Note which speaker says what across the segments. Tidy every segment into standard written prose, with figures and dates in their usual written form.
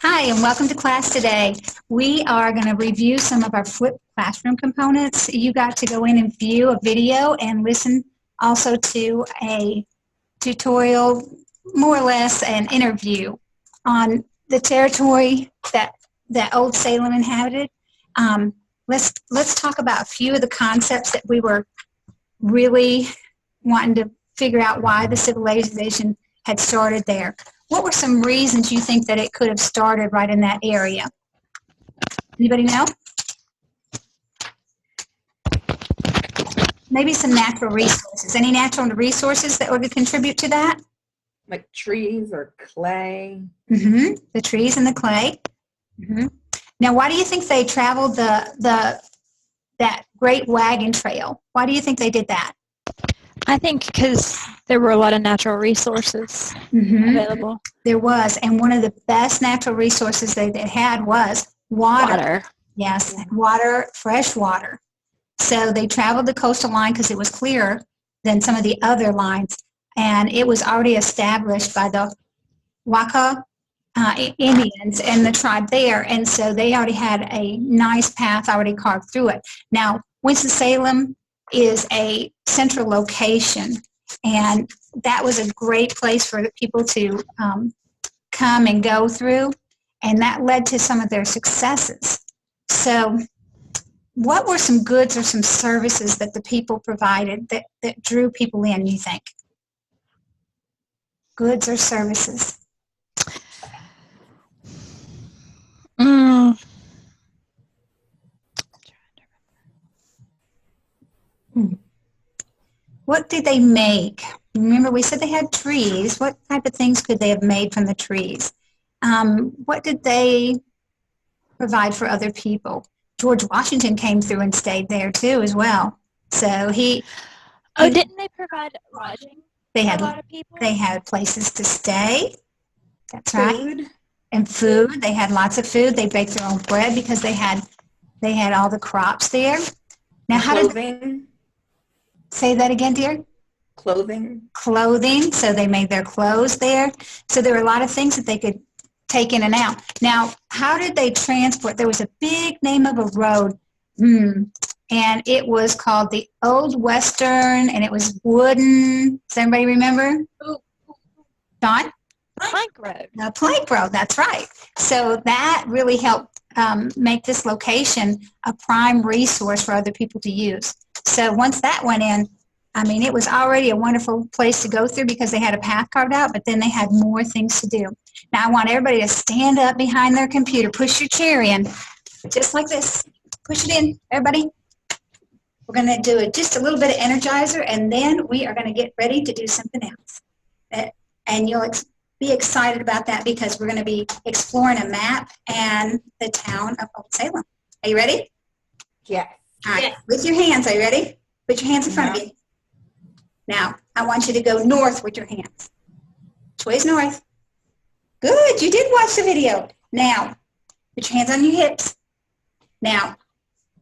Speaker 1: Hi, and welcome to class today. We are going to review some of our flipped classroom components. You got to go in and view a video and listen also to a tutorial, more or less an interview on the territory that Old Salem inhabited. Let's talk about a few of the concepts that we were really wanting to figure out why the civilization had started there. What were some reasons you think that it could have started right in that area? Anybody know? Maybe some natural resources. Any natural resources that would contribute to that?
Speaker 2: Like trees or clay.
Speaker 1: The trees and the clay. Now, why do you think they traveled that great wagon trail? Why do you think they did that?
Speaker 3: I think because there were a lot of natural resources available.
Speaker 1: There was, and one of the best natural resources they had was water. Yes, water, fresh water. So they traveled the coastal line because it was clearer than some of the other lines, and it was already established by the Waka Indians and the tribe there, and so they already had a nice path already carved through it. Now, Winston-Salem is a central location, and that was a great place for the people to come and go through, and that led to some of their successes. So what were some goods or some services that the people provided that drew people in, you think? Goods or services? What did they make? Remember, we said they had trees. What type of things could they have made from the trees? What did they provide for other people? George Washington came through and stayed there too as well. So
Speaker 3: didn't they provide lodging
Speaker 1: they had
Speaker 3: for a lot of people?
Speaker 1: They had places to stay. That's
Speaker 2: Food.
Speaker 1: right. And food. They had lots of food. They baked their own bread because they had all the crops there. Now,
Speaker 2: clothing.
Speaker 1: Say that again, dear?
Speaker 2: Clothing.
Speaker 1: Clothing. So they made their clothes there. So there were a lot of things that they could take in and out. Now, how did they transport? There was a big name of a road, and it was called the Old Western, and it was wooden. Does anybody remember? Don?
Speaker 3: Plank road.
Speaker 1: The plank road, that's right. So that really helped make this location a prime resource for other people to use. So once that went in, I mean, it was already a wonderful place to go through because they had a path carved out, but then they had more things to do. Now I want everybody to stand up behind their computer. Push your chair in, just like this. Push it in, everybody. We're going to do just a little bit of Energizer, and then we are going to get ready to do something else. And you'll be excited about that because we're going to be exploring a map and the town of Old Salem. Are you ready?
Speaker 2: Yes.
Speaker 1: All right. With your hands, are you ready? Put your hands in front of you. Now, I want you to go north with your hands. Which way is north? Good, you did watch the video. Now, put your hands on your hips. Now,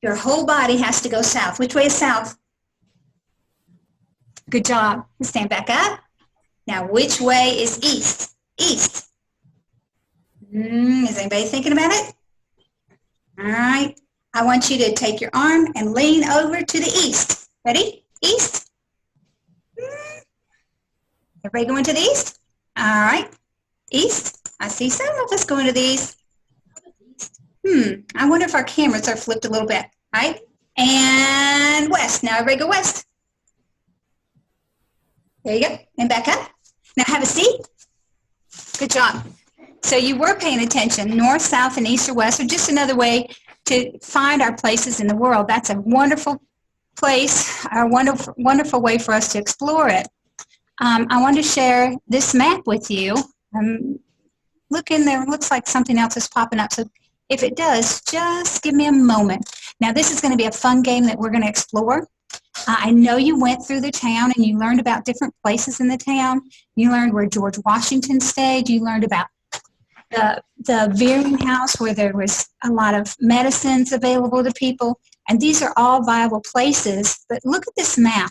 Speaker 1: your whole body has to go south. Which way is south? Good job. Stand back up. Now, which way is east? East. Is anybody thinking about it? All right. I want you to take your arm and lean over to the east. Ready? East. Everybody going to the east? All right. East. I see some of us going to the east. I wonder if our cameras are flipped a little bit. All right. And west. Now everybody go west. There you go. And back up. Now have a seat. Good job. So you were paying attention. North, south, and east or west are just another way to find our places in the world. That's a wonderful place, a wonderful, wonderful way for us to explore it. I want to share this map with you. Look in there. It looks like something else is popping up. So if it does, just give me a moment. Now, this is going to be a fun game that we're going to explore. I know you went through the town and you learned about different places in the town. You learned where George Washington stayed. You learned about the Veering House where there was a lot of medicines available to people. And these are all viable places. But look at this map.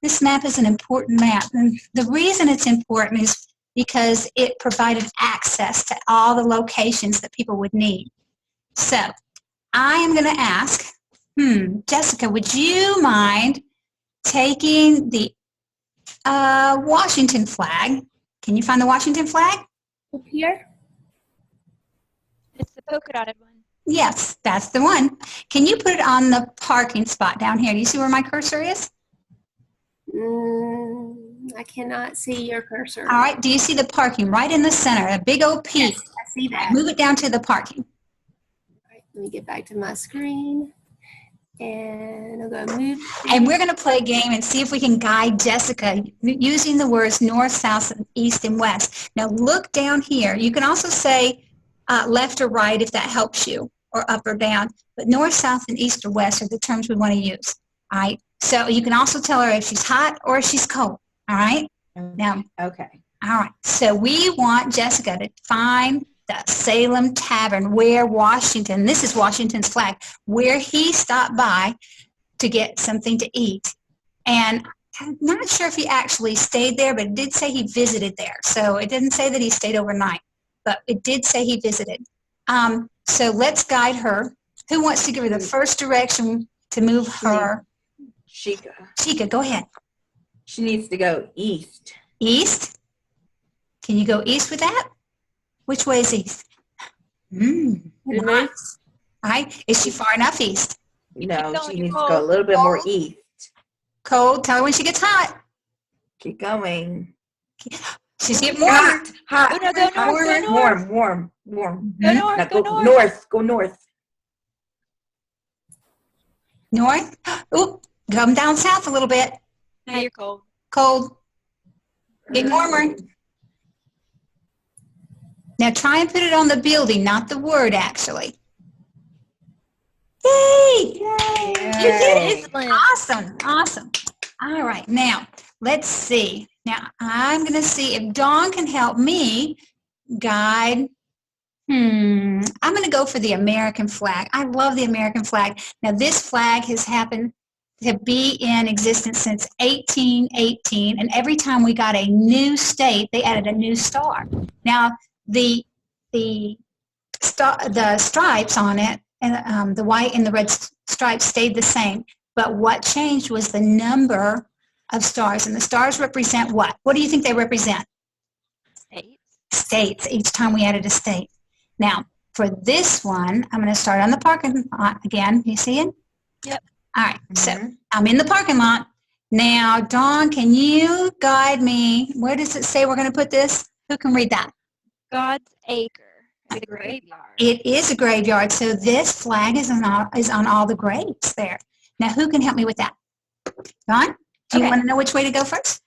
Speaker 1: This map is an important map. And the reason it's important is because it provided access to all the locations that people would need. So I am going to ask, Jessica, would you mind taking the Washington flag? Can you find the Washington flag?
Speaker 4: Up here?
Speaker 3: It's the polka dotted one.
Speaker 1: Yes, that's the one. Can you put it on the parking spot down here? Do you see where my cursor is?
Speaker 4: I cannot see your cursor.
Speaker 1: All right. Do you see the parking right in the center, a big old P?
Speaker 4: Yes, I see that.
Speaker 1: Move it down to the parking.
Speaker 4: All right, let me get back to my screen. And I'll go move.
Speaker 1: And we're going to play a game and see if we can guide Jessica using the words north, south, east, and west. Now look down here. You can also say left or right if that helps you, or up or down. But north, south, and east or west are the terms we want to use. All right. So you can also tell her if she's hot or if she's cold. All right. Now.
Speaker 2: Okay.
Speaker 1: All right. So we want Jessica to find the Salem Tavern where Washington, this is Washington's flag, where he stopped by to get something to eat. And I'm not sure if he actually stayed there, but it did say he visited there. So it didn't say that he stayed overnight, but it did say he visited. So let's guide her. Who wants to give her the first direction to move her? Chica, go ahead.
Speaker 2: She needs to go east.
Speaker 1: East? Can you go east with that? Which way is east? Nice. All right. Is she far enough east?
Speaker 2: No,
Speaker 3: Keep going,
Speaker 2: she needs to
Speaker 3: Nicole.
Speaker 2: go a little bit more east.
Speaker 1: Cold. Tell her when she gets hot.
Speaker 2: Keep going.
Speaker 1: She's getting warmer.
Speaker 2: Hot.
Speaker 3: Oh, no, go north, go north.
Speaker 2: Warm.
Speaker 3: Go north,
Speaker 2: Now
Speaker 3: go
Speaker 2: go
Speaker 3: north.
Speaker 2: north. Go north.
Speaker 1: North. Oop. Come down south a little bit.
Speaker 3: Now you're cold.
Speaker 1: Cold. Getting warmer. Now try and put it on the building, not the word, actually. Yay!
Speaker 2: Yay.
Speaker 3: Excellent.
Speaker 1: Awesome. Awesome. All right. Now, let's see. Now, I'm going to see if Dawn can help me guide. I'm going to go for the American flag. I love the American flag. Now, this flag has happened to be in existence since 1818, and every time we got a new state, they added a new star. Now, the stripes on it, and the white and the red stripes stayed the same. But what changed was the number of stars, and the stars represent what? What do you think they represent?
Speaker 3: States.
Speaker 1: States. Each time we added a state. Now, for this one, I'm going to start on the parking lot again. You see it?
Speaker 3: Yep.
Speaker 1: All right. So I'm in the parking lot. Now, Dawn, can you guide me? Where does it say we're going to put this? Who can read that?
Speaker 3: God's acre. The graveyard.
Speaker 1: It is a graveyard, so this flag is on all the graves there. Now, who can help me with that? Dawn, do you
Speaker 3: Okay.
Speaker 1: want to know which way to go first?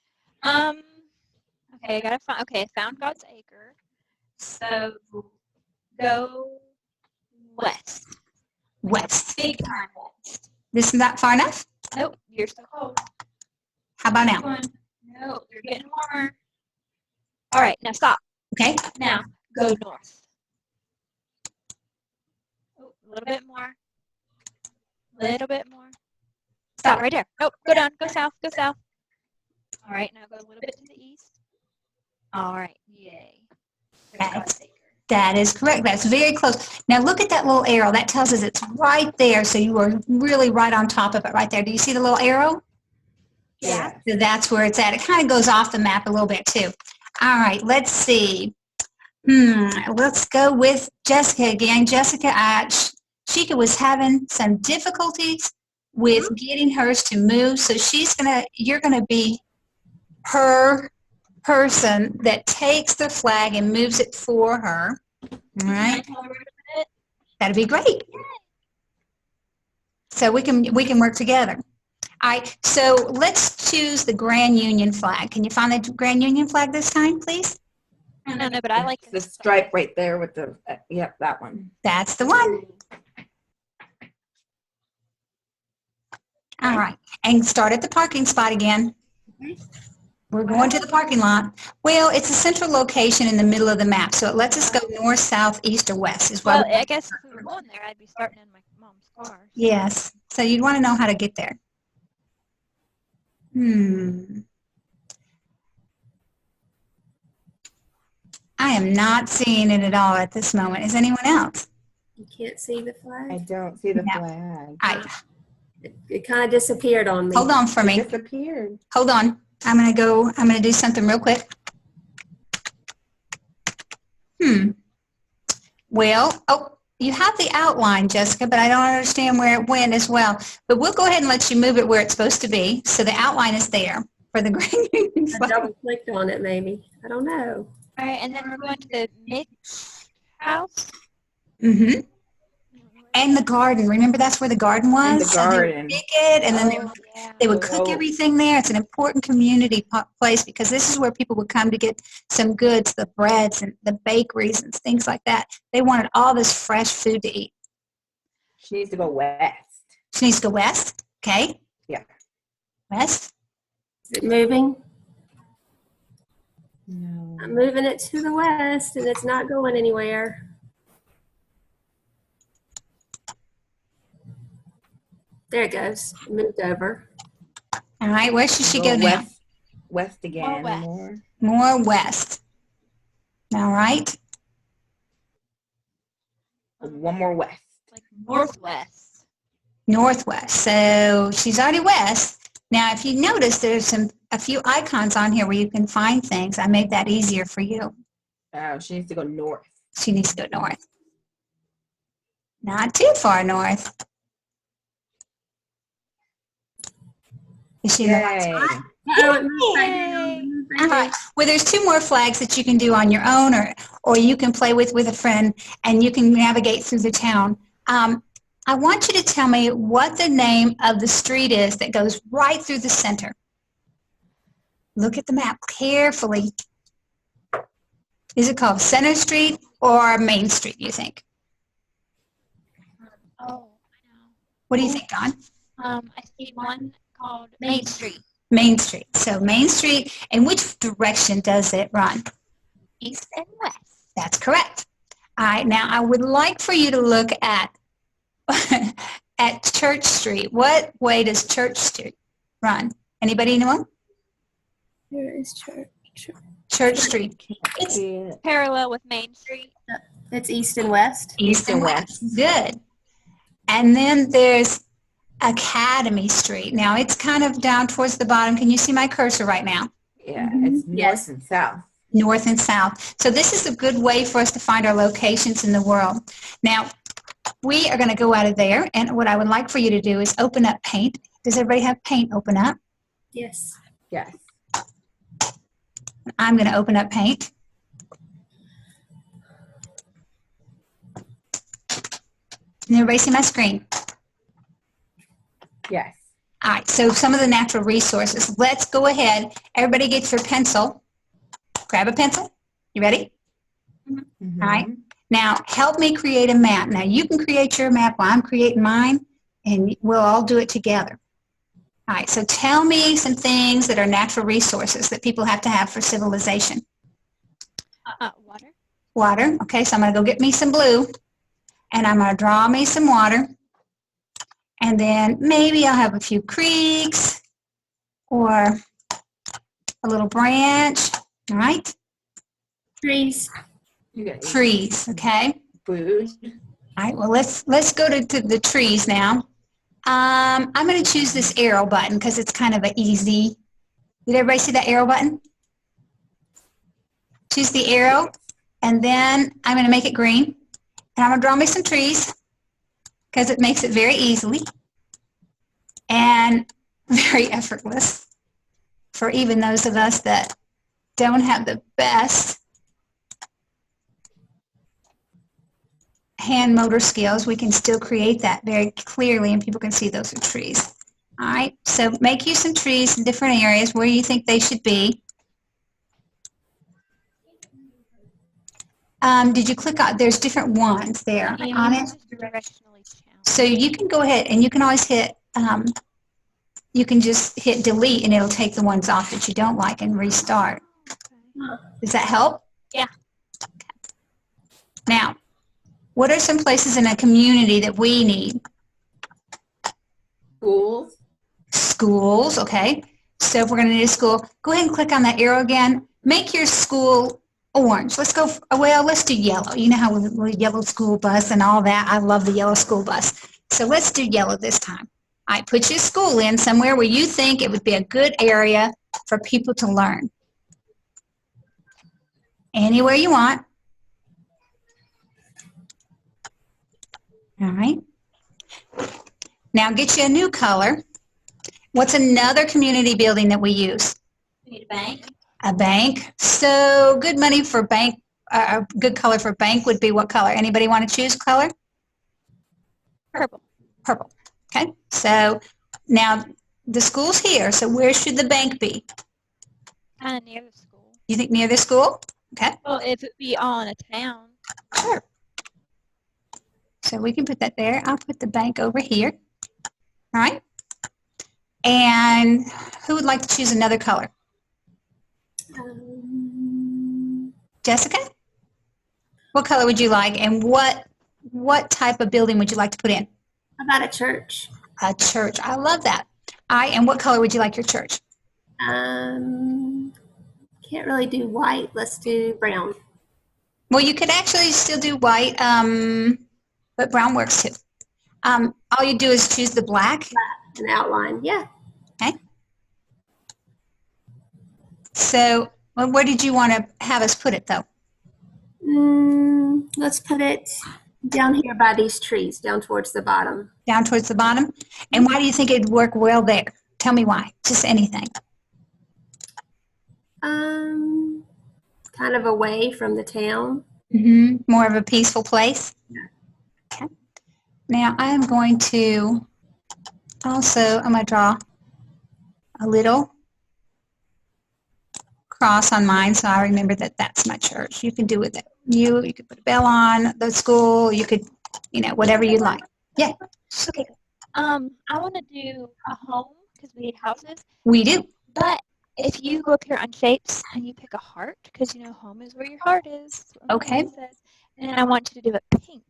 Speaker 3: Okay, I gotta find. Okay, I found God's acre. So go west.
Speaker 1: West.
Speaker 3: Big time west.
Speaker 1: This is not far enough?
Speaker 3: Nope, you're still cold.
Speaker 1: How about
Speaker 3: Keep
Speaker 1: now?
Speaker 3: going. No, you're getting warmer. All right, now stop.
Speaker 1: Okay.
Speaker 3: Now go north. Oh, a little bit more. Little bit more. Stop right there. Nope, go down. Go south. Go south. All right, now go a little bit to the east. All right, yay. There's
Speaker 1: Okay.
Speaker 3: God's acre.
Speaker 1: That is correct. That's very close. Now, look at that little arrow. That tells us it's right there, so you are really right on top of it right there. Do you see the little arrow?
Speaker 2: Yeah.
Speaker 1: So that's where it's at. It kind of goes off the map a little bit, too. All right, let's see. Let's go with Jessica again. Jessica, Chica was having some difficulties with getting hers to move, so you're gonna be her person that takes the flag and moves it for her. All right,
Speaker 3: Tell her where to put it.
Speaker 1: that'd be great. So we can work together. All right, so let's choose the Grand Union flag. Can you find the Grand Union flag this time, please?
Speaker 3: I don't know, but I like
Speaker 2: The stripe right there with the, yep, that one.
Speaker 1: That's the one. All right, and start at the parking spot again. We're going to the parking lot. Well, it's a central location in the middle of the map, so it lets us go north, south, east, or west. Is
Speaker 3: Well,
Speaker 1: what
Speaker 3: I guess if we were going there, I'd be starting in my mom's car.
Speaker 1: yes. So you'd want to know how to get there. I am not seeing it at all at this moment. Is anyone else?
Speaker 4: You can't see the
Speaker 2: I
Speaker 4: flag?
Speaker 2: don't see the
Speaker 1: No.
Speaker 2: flag.
Speaker 4: It kind of disappeared on me.
Speaker 1: Hold on for
Speaker 2: It
Speaker 1: me.
Speaker 2: disappeared.
Speaker 1: Hold on. I'm gonna do something real quick. Well, oh, you have the outline, Jessica, but I don't understand where it went as well. But we'll go ahead and let you move it where it's supposed to be. So the outline is there for the green
Speaker 4: I
Speaker 1: flag.
Speaker 4: double clicked on it maybe. I don't know.
Speaker 3: All right, and then we're going to the Mitch house.
Speaker 1: Mm-hmm. And the garden. Remember, that's where the garden was?
Speaker 2: And the
Speaker 1: So they would
Speaker 2: garden.
Speaker 1: pick it, and then
Speaker 3: Oh, yeah.
Speaker 1: they would cook
Speaker 2: Oh.
Speaker 1: everything there. It's an important community place because this is where people would come to get some goods, the breads and the bakeries and things like that. They wanted all this fresh food to eat.
Speaker 2: She needs to go west.
Speaker 1: She needs to go west. Okay.
Speaker 2: Yeah.
Speaker 1: West.
Speaker 4: Is it moving?
Speaker 2: No.
Speaker 4: I'm moving it to the west and it's not going anywhere. There it goes. It moved over.
Speaker 1: All right. Where should she go now?
Speaker 2: west, west again.
Speaker 3: west.
Speaker 1: More west. All right.
Speaker 2: One more west.
Speaker 3: Like northwest.
Speaker 1: Northwest. So she's already west. Now, if you notice, there's a few icons on here where you can find things. I made that easier for you.
Speaker 2: Oh, she needs to go north.
Speaker 1: She needs to go north. Not too far north. Is she in the right
Speaker 2: Yay.
Speaker 1: spot?
Speaker 4: Oh, it moved back
Speaker 3: Yay.
Speaker 4: down. It moved back
Speaker 1: All
Speaker 4: down.
Speaker 1: right. Well, there's two more flags that you can do on your own, or you can play with a friend, and you can navigate through the town. I want you to tell me what the name of the street is that goes right through the center. Look at the map carefully. Is it called Center Street or Main Street, you think?
Speaker 3: Oh, I know.
Speaker 1: What do you think, Don?
Speaker 3: I see one called Main Street.
Speaker 1: Main Street. So Main Street, and which direction does it run?
Speaker 3: East and west.
Speaker 1: That's correct. All right, now I would like for you to look at at Church Street. What way does Church Street run? Anybody know?
Speaker 4: Here is church.
Speaker 1: Church Street. It's
Speaker 2: See it.
Speaker 3: Parallel with Main Street.
Speaker 4: It's east and west.
Speaker 1: east and west. Good. And then there's Academy Street. Now it's kind of down towards the bottom. Can you see my cursor right now?
Speaker 2: Yeah, it's north
Speaker 4: Yes.
Speaker 2: and south.
Speaker 1: North and south. So this is a good way for us to find our locations in the world. Now, we are going to go out of there, and what I would like for you to do is open up Paint. Does everybody have Paint open up?
Speaker 4: Yes.
Speaker 2: Yes.
Speaker 1: I'm going to open up Paint. Can everybody see my screen?
Speaker 2: Yes.
Speaker 1: All right, so some of the natural resources. Let's go ahead. Everybody get your pencil. Grab a pencil. You ready?
Speaker 2: Mhm.
Speaker 1: All right. Now, help me create a map. Now, you can create your map while I'm creating mine, and we'll all do it together. All right, so tell me some things that are natural resources that people have to have for civilization.
Speaker 3: Water.
Speaker 1: Water. Okay, so I'm going to go get me some blue, and I'm going to draw me some water. And then maybe I'll have a few creeks or a little branch. All right.
Speaker 4: Trees.
Speaker 2: You got
Speaker 1: Trees. Okay.
Speaker 2: food.
Speaker 1: All right. Well, let's go to the trees now. I'm going to choose this arrow button because it's kind of an easy. Did everybody see that arrow button? Choose the arrow, and then I'm going to make it green. And I'm going to draw me some trees because it makes it very easily and very effortless for even those of us that don't have the best hand motor skills. We can still create that very clearly, and people can see those are trees. All right, so make you some trees in different areas where you think they should be. Did you click on, there's different ones there on it.
Speaker 3: Directionally challenged.
Speaker 1: So you can go ahead and you can always hit, you can just hit delete and it'll take the ones off that you don't like and restart. Does that help?
Speaker 3: Yeah.
Speaker 1: Okay. Now, what are some places in a community that we need?
Speaker 2: Schools.
Speaker 1: Schools, okay. So if we're going to need a school, go ahead and click on that arrow again. Make your school Orange. Let's go, well, let's do yellow. You know how with yellow school bus and all that. I love the yellow school bus. So let's do yellow this time. All right, put your school in somewhere where you think it would be a good area for people to learn. Anywhere you want. All right. Now get you a new color. What's another community building that we use?
Speaker 3: We need a bank.
Speaker 1: A bank. So good money for bank, a good color for bank would be what color? Anybody want to choose color?
Speaker 3: Purple.
Speaker 1: Purple. Okay. So now the school's here. So where should the bank be?
Speaker 3: Kind of near the school.
Speaker 1: You think near the school? Okay.
Speaker 3: Well, if it be all in a town.
Speaker 1: Sure. So we can put that there. I'll put the bank over here. All right. And who would like to choose another color? Jessica? What color would you like, and what type of building would you like to put in?
Speaker 4: How about a church?
Speaker 1: A church. I love that. And what color would you like your church?
Speaker 4: Can't really do white. Let's do brown.
Speaker 1: Well, you could actually still do white, but brown works too. All you do is choose the black.
Speaker 4: An outline. Yeah.
Speaker 1: Okay. So, well, where did you want to have us put it, though?
Speaker 4: Let's put it down here by these trees, down towards the bottom.
Speaker 1: Down towards the bottom? And why do you think it'd work well there? Tell me why. Just anything.
Speaker 4: Kind of away from the town.
Speaker 1: More of a peaceful place?
Speaker 4: Yeah.
Speaker 1: Okay. Now, I'm going to draw a little cross on mine so I remember that that's my church. You can do with it. You could put a bell on the school. You could, whatever you like. Yeah.
Speaker 3: Okay. I want to do a home because we need houses.
Speaker 1: We do.
Speaker 3: But if you go up here on shapes and you pick a heart, because home is where your heart is.
Speaker 1: Okay.
Speaker 3: It says, and I want you to do it pink.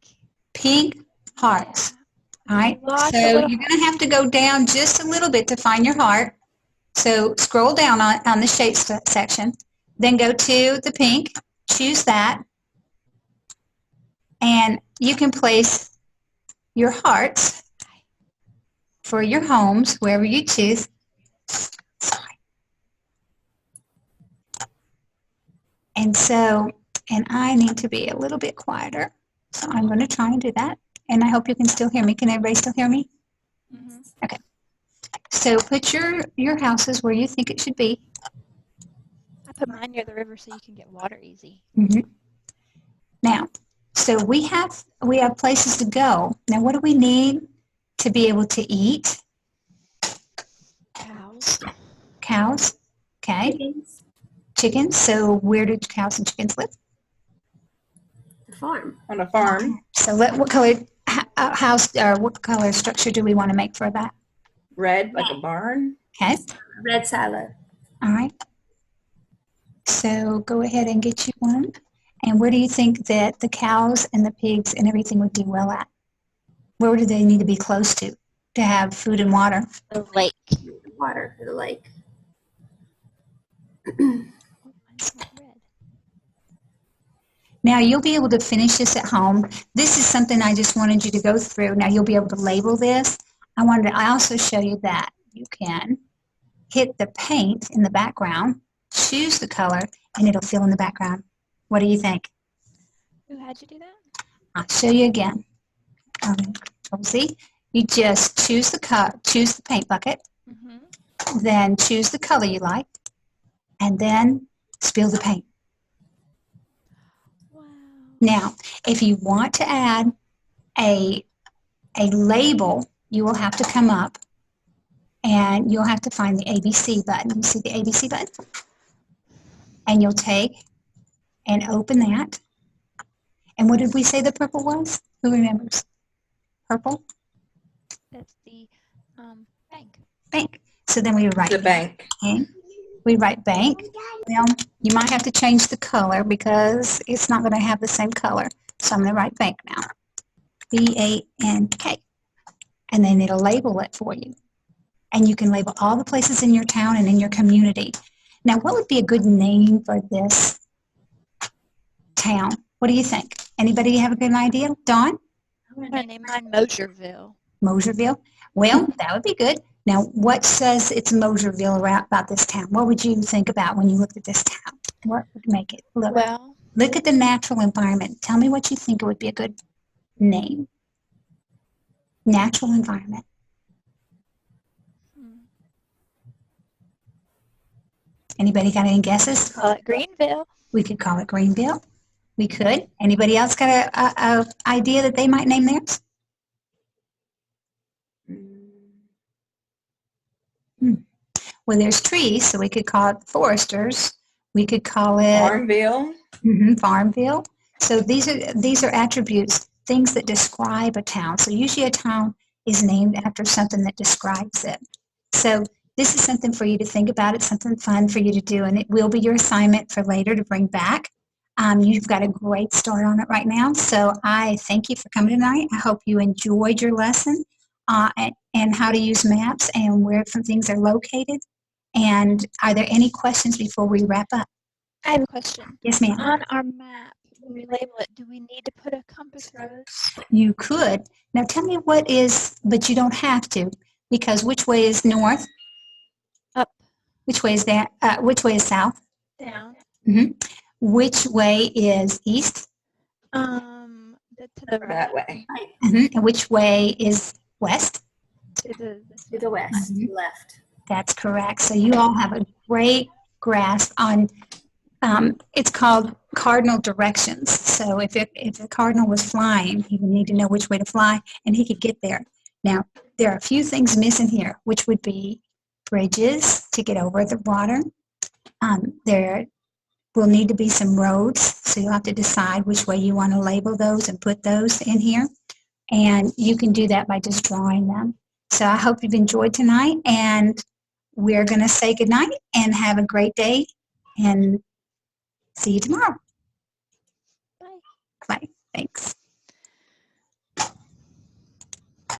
Speaker 1: Pink hearts. All right.
Speaker 3: Lots of
Speaker 1: So
Speaker 3: little
Speaker 1: you're going to have to go down just a little bit to find your heart. So scroll down on the shapes section. Then go to the pink. Choose that. And you can place your hearts for your homes, wherever you choose. Sorry. And I need to be a little bit quieter. So I'm going to try and do that. And I hope you can still hear me. Can everybody still hear me?
Speaker 3: Mm-hmm.
Speaker 1: Okay. So put your houses where you think it should be.
Speaker 3: I put mine near the river so you can get water easy.
Speaker 1: Now, so we have places to go. Now, what do we need to be able to eat?
Speaker 3: Cows.
Speaker 1: Cows. Okay.
Speaker 4: Chickens.
Speaker 1: Chickens. So where do cows and chickens live?
Speaker 4: The farm.
Speaker 2: On a farm.
Speaker 1: So what color house or what color structure do we want to make for that?
Speaker 2: Red, like a barn.
Speaker 1: Okay.
Speaker 4: Red silo.
Speaker 1: All right. So go ahead and get you one. And where do you think that the cows and the pigs and everything would do well at? Where do they need to be close to have food and water?
Speaker 3: The lake.
Speaker 4: The water for the lake.
Speaker 3: Mine's not red.
Speaker 1: Now you'll be able to finish this at home. This is something I just wanted you to go through. Now you'll be able to label this. I also show you that you can hit the paint in the background, choose the color, and it'll fill in the background. What do you think?
Speaker 3: How'd you do that?
Speaker 1: I'll show you again. See, you just choose the paint bucket, then choose the color you like, and then spill the paint.
Speaker 3: Wow.
Speaker 1: Now, if you want to add a label, you will have to come up and you'll have to find the ABC button. You see the ABC button? And you'll take and open that. And what did we say the purple was? Who remembers? Purple?
Speaker 3: That's the bank.
Speaker 1: Bank. So then we write
Speaker 2: The bank.
Speaker 1: bank. We write bank. Now, you might have to change the color because it's not going to have the same color. So I'm going to write bank now. B-A-N-K. And then it'll label it for you. And you can label all the places in your town and in your community. Now, what would be a good name for this town. What do you think? Anybody have a good idea? Dawn?
Speaker 3: I'm gonna name mine Mosierville.
Speaker 1: Mosierville? Well, that would be good. Now, what says it's Mosierville about this town? What would you think about when you looked at this town? What would make it look?
Speaker 3: Well,
Speaker 1: Look at the natural environment. Tell me what you think it would be a good name. Natural environment. Anybody got any guesses?
Speaker 3: call it Greenville.
Speaker 1: We could call it Greenville. We could. Anybody else got a idea that they might name theirs? Well, there's trees, so we could call it Foresters. We could call it
Speaker 2: Farmville.
Speaker 1: Farmville. So these are attributes, things that describe a town. So usually a town is named after something that describes it. So this is something for you to think about. It's something fun for you to do, and it will be your assignment for later to bring back. You've got a great start on it right now. So I thank you for coming tonight. I hope you enjoyed your lesson and how to use maps and where some things are located. And are there any questions before we wrap up?
Speaker 3: I have a question.
Speaker 1: Yes, ma'am.
Speaker 3: On our map, when we label it, do we need to put a compass rose?
Speaker 1: You could. Now tell me what is, but you don't have to, because which way is north?
Speaker 3: Up,
Speaker 1: Which way is that? Which way is south?
Speaker 3: down,
Speaker 1: Which way is east?
Speaker 3: to the right,
Speaker 2: That way.
Speaker 1: And which way is west?
Speaker 4: To the west, left.
Speaker 1: That's correct. So you all have a great grasp on, it's called cardinal directions. So if a cardinal was flying, he would need to know which way to fly, and he could get there. Now, there are a few things missing here, which would be bridges to get over the water. There will need to be some roads, so you'll have to decide which way you want to label those and put those in here. And you can do that by just drawing them. So I hope you've enjoyed tonight, and we're going to say goodnight and have a great day, and see you tomorrow.